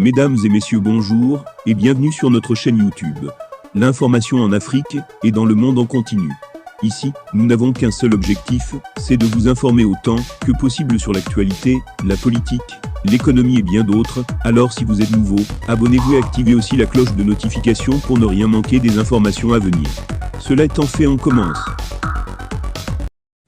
Mesdames et messieurs, bonjour et bienvenue sur notre chaîne YouTube. L'information en Afrique et dans le monde en continu. Ici, nous n'avons qu'un seul objectif, c'est de vous informer autant que possible sur l'actualité, la politique, l'économie et bien d'autres. Alors si vous êtes nouveau, abonnez-vous et activez aussi la cloche de notification pour ne rien manquer des informations à venir. Cela étant fait, on commence.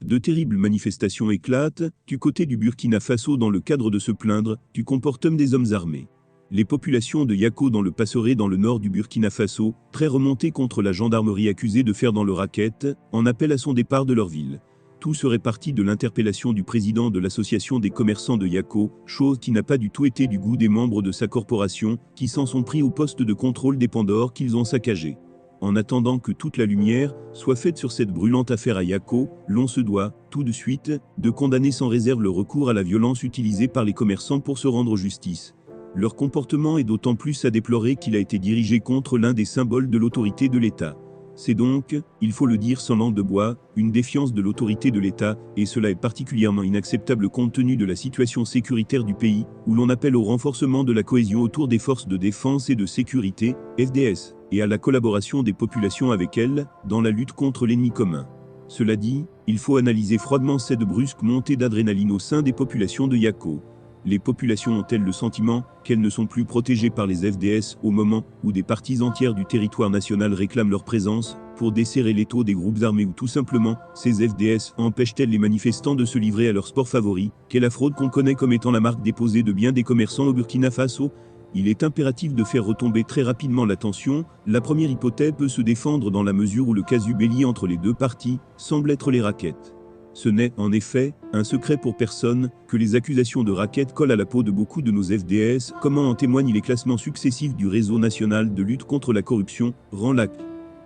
De terribles manifestations éclatent du côté du Burkina Faso dans le cadre de se plaindre du comportement des hommes armés. Les populations de Yako dans le Passeré dans le nord du Burkina Faso, très remontées contre la gendarmerie accusée de faire dans le racket, en appellent à son départ de leur ville. Tout serait parti de l'interpellation du président de l'association des commerçants de Yako, chose qui n'a pas du tout été du goût des membres de sa corporation, qui s'en sont pris au poste de contrôle des Pandores qu'ils ont saccagé. En attendant que toute la lumière soit faite sur cette brûlante affaire à Yako, l'on se doit, tout de suite, de condamner sans réserve le recours à la violence utilisée par les commerçants pour se rendre justice. Leur comportement est d'autant plus à déplorer qu'il a été dirigé contre l'un des symboles de l'autorité de l'État. C'est donc, il faut le dire sans langue de bois, une défiance de l'autorité de l'État, et cela est particulièrement inacceptable compte tenu de la situation sécuritaire du pays, où l'on appelle au renforcement de la cohésion autour des forces de défense et de sécurité, FDS, et à la collaboration des populations avec elles, dans la lutte contre l'ennemi commun. Cela dit, il faut analyser froidement cette brusque montée d'adrénaline au sein des populations de Yako. Les populations ont-elles le sentiment qu'elles ne sont plus protégées par les FDS au moment où des parties entières du territoire national réclament leur présence pour desserrer l'étau des groupes armés, ou tout simplement, ces FDS empêchent-elles les manifestants de se livrer à leur sport favori, qu'est la fraude qu'on connaît comme étant la marque déposée de bien des commerçants au Burkina Faso? Il est impératif de faire retomber très rapidement la tension. La première hypothèse peut se défendre dans la mesure où le casus belli entre les deux parties semble être les rackets. Ce n'est, en effet, un secret pour personne que les accusations de racket collent à la peau de beaucoup de nos FDS, comme en témoignent les classements successifs du Réseau national de lutte contre la corruption, RANLAC.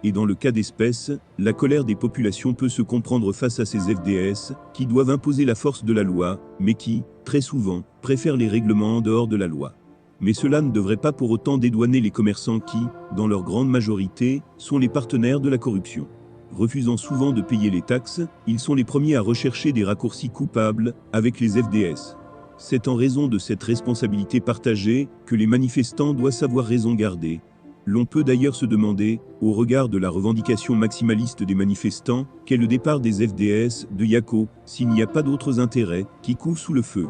Et dans le cas d'espèce, la colère des populations peut se comprendre face à ces FDS, qui doivent imposer la force de la loi, mais qui, très souvent, préfèrent les règlements en dehors de la loi. Mais cela ne devrait pas pour autant dédouaner les commerçants qui, dans leur grande majorité, sont les partenaires de la corruption. Refusant souvent de payer les taxes, ils sont les premiers à rechercher des raccourcis coupables avec les FDS. C'est en raison de cette responsabilité partagée que les manifestants doivent savoir raison garder. L'on peut d'ailleurs se demander, au regard de la revendication maximaliste des manifestants, qu'est le départ des FDS de Yako, s'il n'y a pas d'autres intérêts qui coulent sous le feu.